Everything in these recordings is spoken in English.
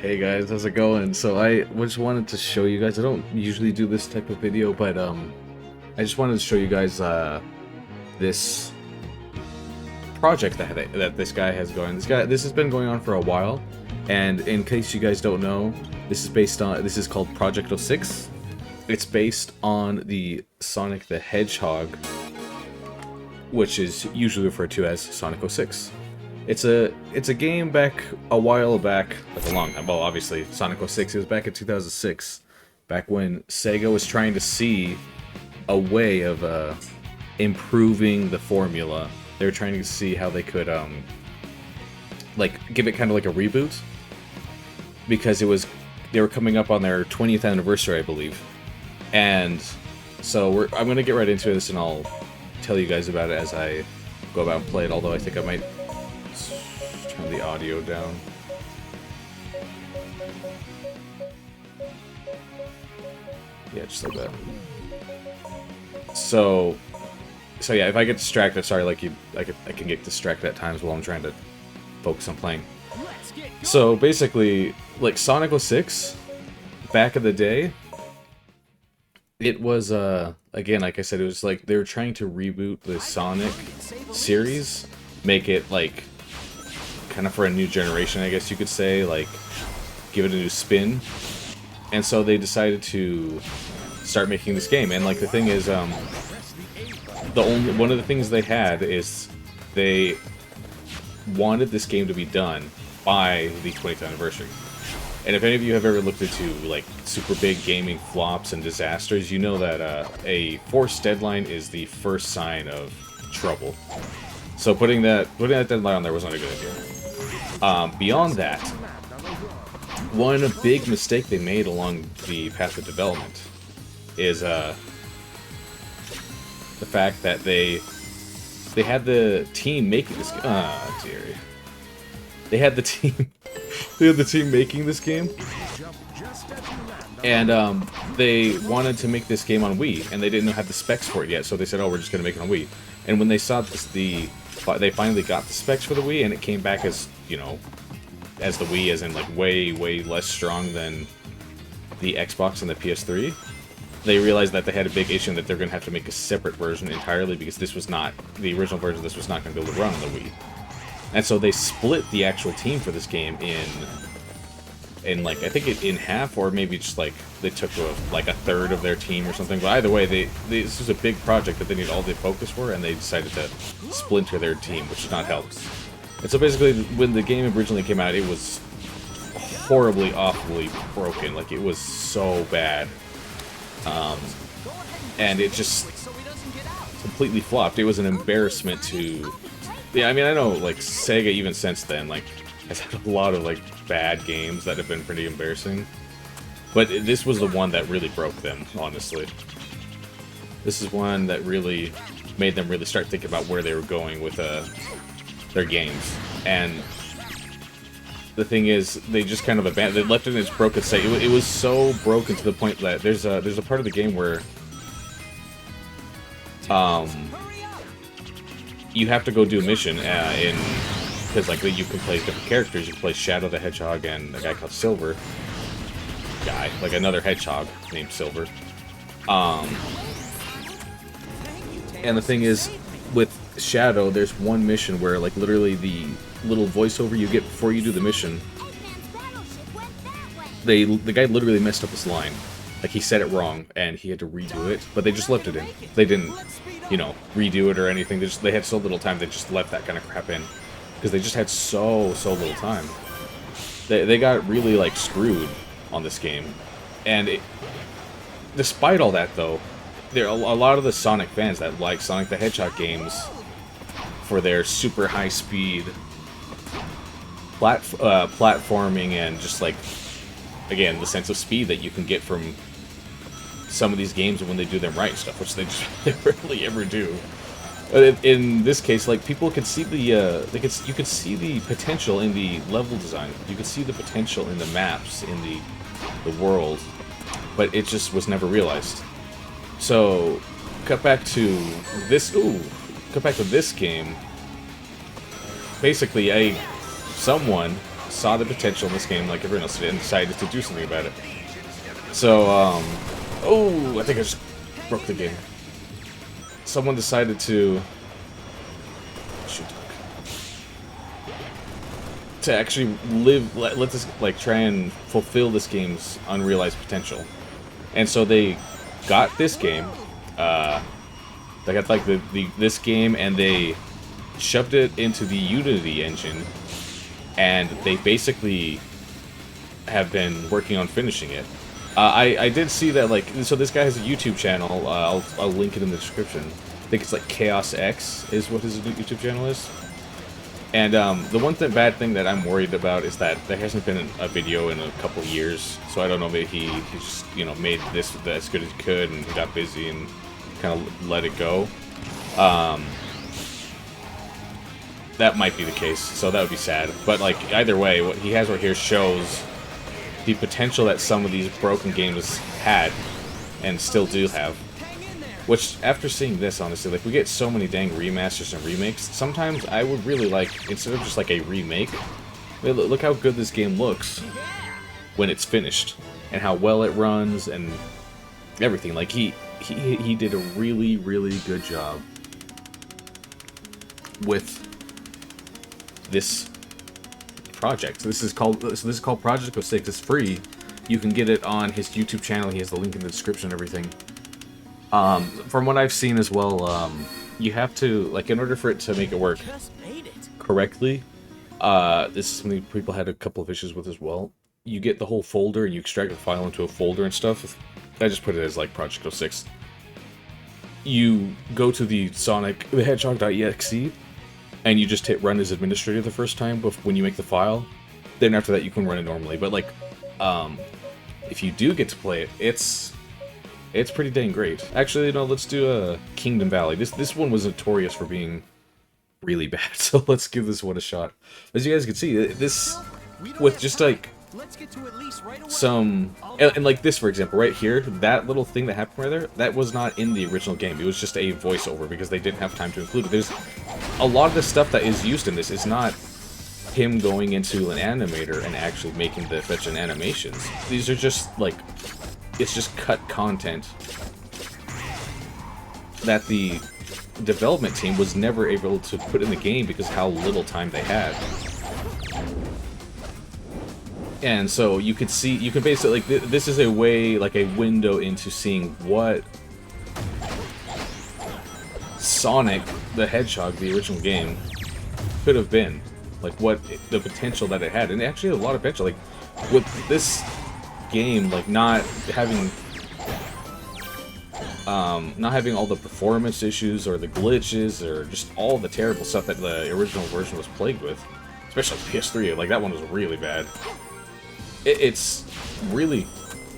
Hey guys, how's it going? So I just wanted to show you guys. I don't usually do this type of video, but I just wanted to show you guys this project that this guy has going. This has been going on for a while, and in case you guys don't know, this is called Project 06. It's based on the Sonic the Hedgehog, which is usually referred to as Sonic 06. It's a game back a while back, like a long time. Well, obviously Sonic 06 is back in 2006, back when Sega was trying to see a way of improving the formula. They were trying to see how they could like give it kind of like a reboot, because they were coming up on their 20th anniversary, I believe. And so I'm gonna get right into this, and I'll tell you guys about it as I go about and play it. Although I think I might turn the audio down. Yeah, just like that. So yeah, if I get distracted, sorry, I can get distracted at times while I'm trying to focus on playing. So basically, like Sonic 06, back in the day, it was again, like I said, it was like they were trying to reboot the Sonic series, make it like kind of for a new generation, I guess you could say, like give it a new spin. And so they decided to start making this game. And like the thing is, one of the things they had is they wanted this game to be done by the 20th anniversary. And if any of you have ever looked into like super big gaming flops and disasters, you know that a forced deadline is the first sign of trouble. So putting that deadline on there wasn't a good idea. Beyond that, one big mistake they made along the path of development is the fact that they had the team making this game. Ah, dear. They had the team making this game, and they wanted to make this game on Wii, and they didn't have the specs for it yet. So they said, "Oh, we're just going to make it on Wii." And when they saw this, they finally got the specs for the Wii, and it came back as, you know, as the Wii, as in like way less strong than the Xbox and the PS3. They realized that they had a big issue, and that they're going to have to make a separate version entirely, because this was not the original version. This was not going to be able to run on the Wii. And so they split the actual team for this game in like, I think in half, or maybe just like they took like a third of their team or something. But either way, this was a big project that they needed all the focus for, and they decided to splinter their team, which did not help. And so basically, when the game originally came out, it was horribly, awfully broken. Like, it was so bad. And it just completely flopped. It was an embarrassment to... Yeah, I mean, I know, like, Sega, even since then, like, has had a lot of, like, bad games that have been pretty embarrassing. But this was the one that really broke them, honestly. This is one that really made them really start thinking about where they were going with their games. And the thing is, they just kind of abandoned. They left it in its broken state. It was so broken to the point that there's a part of the game where you have to go do a mission because like you can play different characters. You can play Shadow the Hedgehog and a guy called Silver. Like another hedgehog named Silver. And the thing is, with Shadow, there's one mission where like literally the little voiceover you get before you do the mission, the guy literally messed up his line. Like, he said it wrong, and he had to redo it, but they just left it in. They didn't, you know, redo it or anything. They had so little time, they just left that kind of crap in. Because they just had so little time. They got really, like, screwed on this game. And despite all that, though, there are a lot of the Sonic fans that like Sonic the Hedgehog games for their super high-speed platforming, and just, like, again, the sense of speed that you can get from some of these games when they do them right and stuff, which they rarely ever do. In this case, like, people could see you could see the potential in the level design. You could see the potential in the maps, in the world, but it just was never realized. So, cut back to this game. Basically, someone saw the potential in this game like everyone else did and decided to do something about it. So, oh, I think I just broke the game. Someone decided to... Shoot. To actually let this, like, try and fulfill this game's unrealized potential. And so they got this game, they got, like, this game, and they shoved it into the Unity engine, and they basically have been working on finishing it. I did see that, like, so this guy has a YouTube channel, I'll link it in the description. I think it's like Chaos X is what his YouTube channel is. And the one bad thing that I'm worried about is that there hasn't been a video in a couple years, so I don't know, maybe he just, you know, made this as good as he could, and he got busy and kind of let it go. That might be the case, so that would be sad. But, like, either way, what he has right here shows the potential that some of these broken games had, and still do have. Which, after seeing this, honestly, like, we get so many dang remasters and remakes, sometimes I would really like, instead of just, like, a remake, look how good this game looks when it's finished, and how well it runs, and everything. Like, he did a really, really good job with this project. So this is called Project 06. It's free. You can get it on his YouTube channel. He has the link in the description and everything. From what I've seen as well, you have to, like, in order for it to make it work correctly, this is something people had a couple of issues with as well. You get the whole folder and you extract the file into a folder and stuff. I just put it as, like, Project 06. You go to the Sonic the Hedgehog.exe and you just hit run as administrator the first time when you make the file. Then after that you can run it normally. But, like, if you do get to play it, it's pretty dang great. Actually, you know, let's do Kingdom Valley. This one was notorious for being really bad, so let's give this one a shot. As you guys can see, this, with just, like, some... And like this, for example, right here, that little thing that happened right there, that was not in the original game. It was just a voiceover because they didn't have time to include it. There's a lot of the stuff that is used in this is not him going into an animator and actually making the fetch and animations. These are just, like... It's just cut content that the development team was never able to put in the game because of how little time they had. And so you could see, you can basically, like, this is a way, like a window into seeing what Sonic the Hedgehog, the original game, could have been. Like, what the potential that it had. And it actually had a lot of potential. Like, with this game, like, not having all the performance issues or the glitches or just all the terrible stuff that the original version was plagued with, especially PS3, like, that one was really bad. It's really,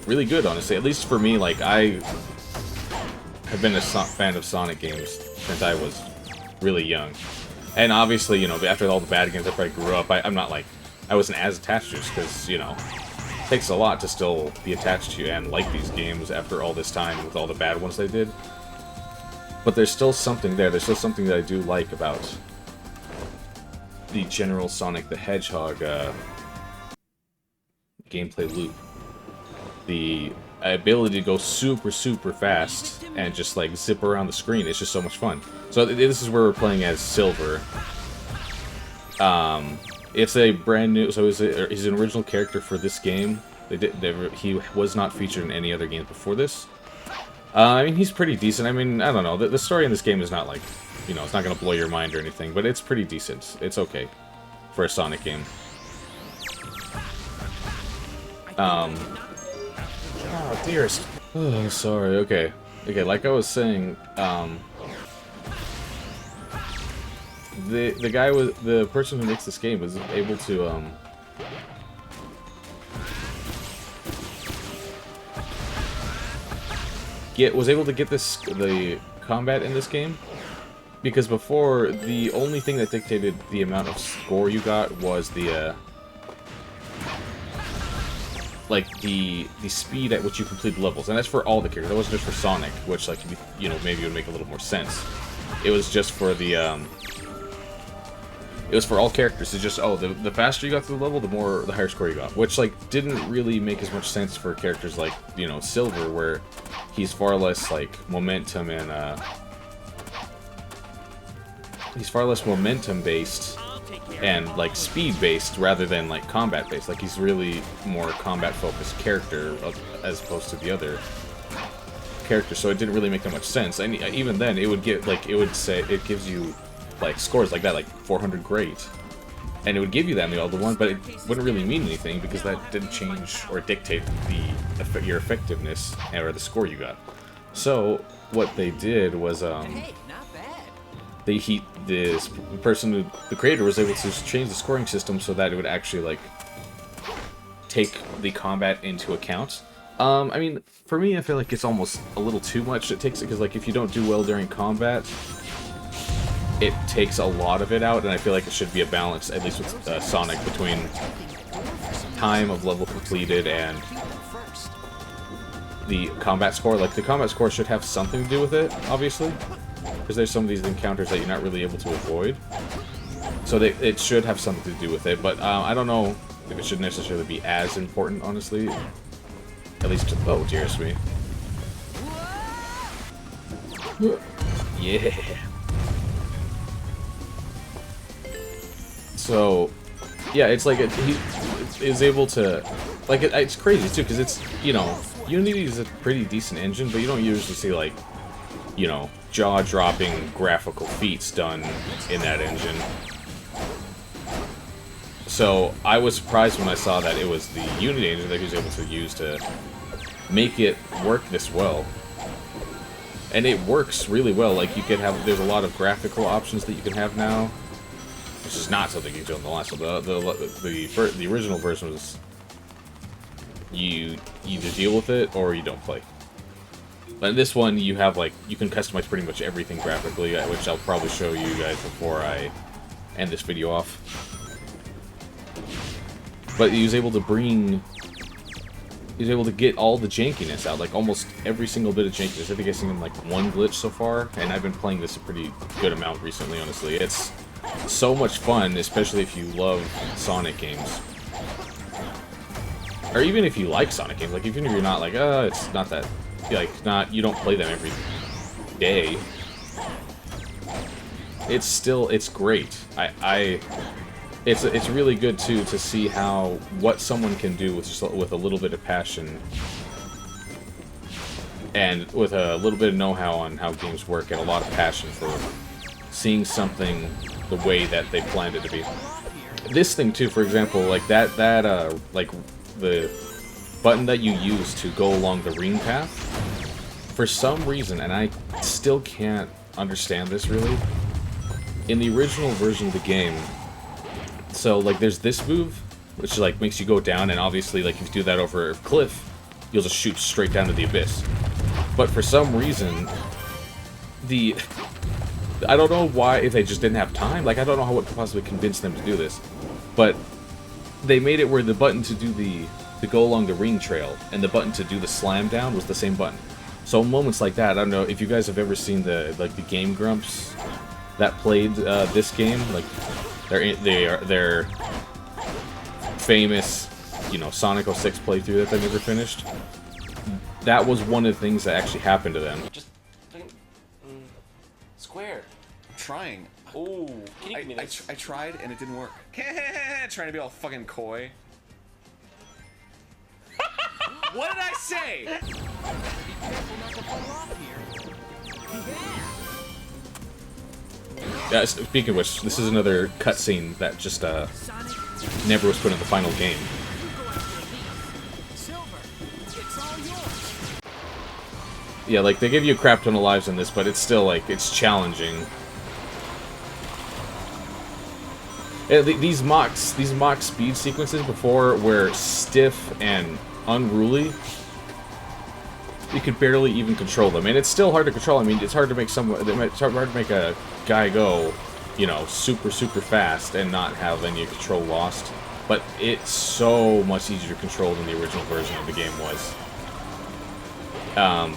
really good, honestly. At least for me, like, I have been a fan of Sonic games since I was really young. And obviously, you know, after all the bad games I probably grew up, I'm not, like, I wasn't as attached to it because, you know, it takes a lot to still be attached to and like these games after all this time with all the bad ones they did. But there's still something there. There's still something that I do like about the general Sonic the Hedgehog gameplay loop. The ability to go super, super fast and just, like, zip around the screen. It's just so much fun. So this is where we're playing as Silver. It's a brand new, so he's an original character for this game. He was not featured in any other games before this. I mean, he's pretty decent. I mean, I don't know. The story in this game is not, like, you know, it's not going to blow your mind or anything, but it's pretty decent. It's okay for a Sonic game. Oh, dearest. Oh, sorry. Okay. Okay, like I was saying, the guy with the person who makes this game was able to get the combat in this game, because before the only thing that dictated the amount of score you got was the like the speed at which you completed levels, and that's for all the characters. That wasn't just for Sonic, which, like, you know, maybe would make a little more sense. It was just for the It was for all characters. It's just, oh, the faster you got through the level, the higher score you got. Which, like, didn't really make as much sense for characters like, you know, Silver, where he's far less, like, momentum and, he's far less momentum-based and, like, speed-based rather than, like, combat-based. Like, he's really more combat-focused character as opposed to the other characters, so it didn't really make that much sense. And even then, it would get, like, it would say, it gives you, like, scores like that, like 400 great. And it would give you that in the older one, but it wouldn't really mean anything because that didn't change or dictate your effectiveness or the score you got. So, what they did was, the creator was able to change the scoring system so that it would actually, like, take the combat into account. I mean, for me, I feel like it's almost a little too much. It takes it because, like, if you don't do well during combat, it takes a lot of it out, and I feel like it should be a balance, at least with Sonic, between time of level completed and the combat score. Like, the combat score should have something to do with it, obviously, because there's some of these encounters that you're not really able to avoid. So it should have something to do with it, but I don't know if it should necessarily be as important, honestly. At least, oh, dearest me. Yeah. So, yeah, it's like he is able to, like, it's crazy too, because it's, you know, Unity is a pretty decent engine, but you don't usually see, like, you know, jaw-dropping graphical feats done in that engine. So I was surprised when I saw that it was the Unity engine that he was able to use to make it work this well. And it works really well. Like, you could have, there's a lot of graphical options that you can have now, which is not something you do in the last one. The original version was you either deal with it or you don't play. But in this one, you have, like, you can customize pretty much everything graphically, which I'll probably show you guys before I end this video off. But he was able to get all the jankiness out, like almost every single bit of jankiness. I think I've seen like one glitch so far, and I've been playing this a pretty good amount recently, honestly. It's so much fun, especially if you love Sonic games. Or even if you like Sonic games, like even if you're not like, it's not that, like, you don't play them every day. It's great. It's really good too to see what someone can do with a little bit of passion and with a little bit of know-how on how games work and a lot of passion for seeing something the way that they planned it to be. This thing too, for example, like like the button that you use to go along the ring path, for some reason, and I still can't understand this really, in the original version of the game. So, like, there's this move, which, like, makes you go down, and obviously, like, if you do that over a cliff, you'll just shoot straight down to the abyss. But for some reason, I don't know why, if they just didn't have time, like, I don't know what could possibly convince them to do this, but they made it where the button to do to go along the ring trail, and the button to do the slam down was the same button. So moments like that, I don't know if you guys have ever seen the Game Grumps that played this game, like, their famous, you know, Sonic 06 playthrough that they never finished. That was one of the things that actually happened to them. Just square. I'm trying. Oh, can you give me this? I tried and it didn't work. Trying to be all fucking coy. What did I say? Be careful not to fall off here. Yeah, speaking of which, this is another cutscene that just never was put in the final game. Yeah, like, they give you a crap ton of lives in this, but it's still, like, it's challenging. Yeah, these mock speed sequences before were stiff and unruly. You could barely even control them, and it's still hard to control. I mean, it's hard to make it's hard to make a guy go, you know, super fast and not have any control lost. But it's so much easier to control than the original version of the game was.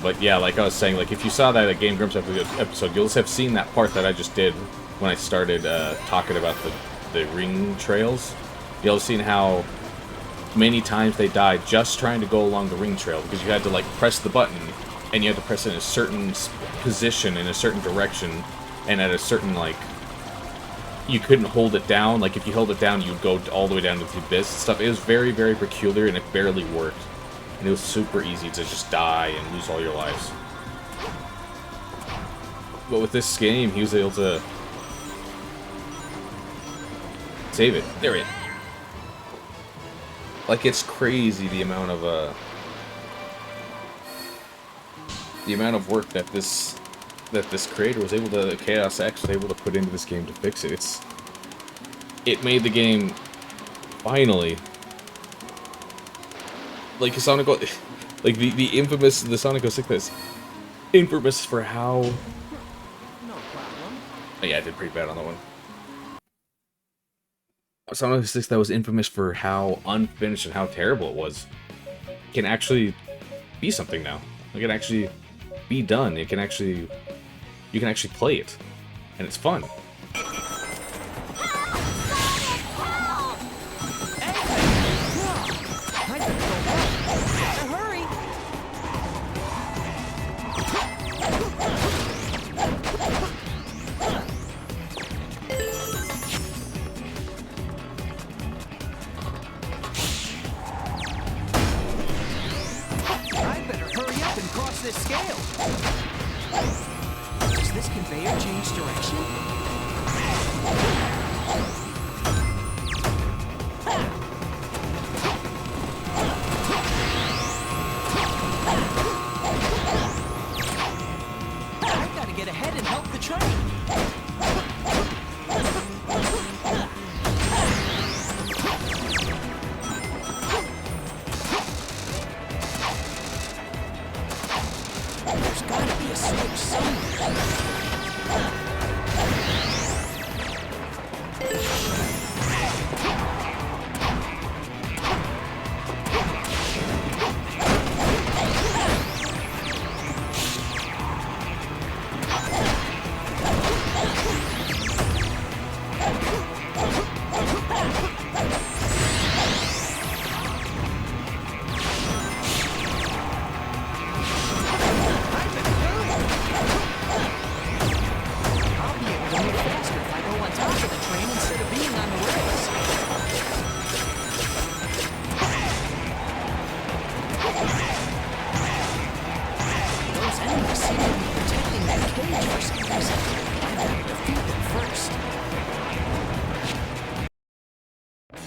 But yeah, like I was saying, like, if you saw that at Game Grumps episode, you'll just have seen that part that I just did when I started talking about the ring trails, you'll have seen how many times they died just trying to go along the ring trail, because you had to like press the button and you had to press it in a certain position in a certain direction and at a certain like, you couldn't hold it down. Like if you held it down, you'd go all the way down to the abyss and stuff. It was very, very peculiar, and it barely worked, and it was super easy to just die and lose all your lives. But with this game, he was able to save it. There we go. Like, it's crazy the amount of work that this creator was able to, Chaos X was able to put into this game to fix it. It made the game finally like Sonic, like the infamous Sonic 06 infamous for how. No problem. Oh, yeah, I did pretty bad on that one. Sonic 06 that was infamous for how unfinished and how terrible it was can actually be something now. It can actually be done. You can actually play it, and it's fun. This scale. Does this conveyor change direction? I've got to get ahead and help the train. There's gotta be a switch somewhere.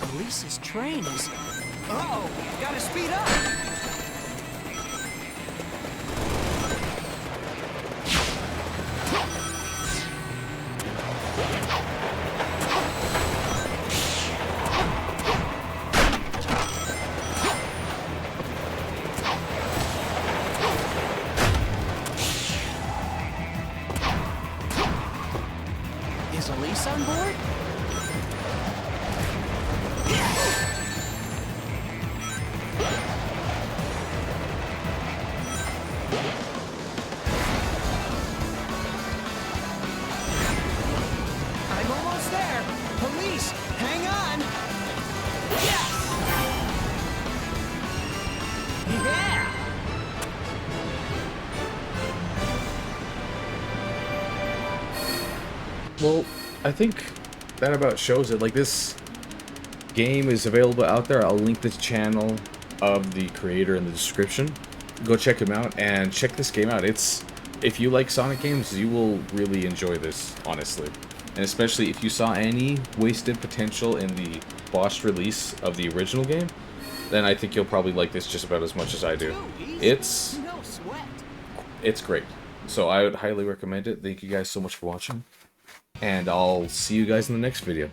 Police's train is... Uh-oh! Gotta speed up! Is Elise on board? I'm almost there. Police, hang on. Yes! Yeah! Well, I think that about shows it. Like, this game is available out there. I'll link this channel of the creator in the description. Go check him out and check this game out. If you like Sonic games, you will really enjoy this, honestly. And especially if you saw any wasted potential in the boss release of the original game, then I think you'll probably like this just about as much as I do. It's great. So I would highly recommend it. Thank you guys so much for watching, and I'll see you guys in the next video.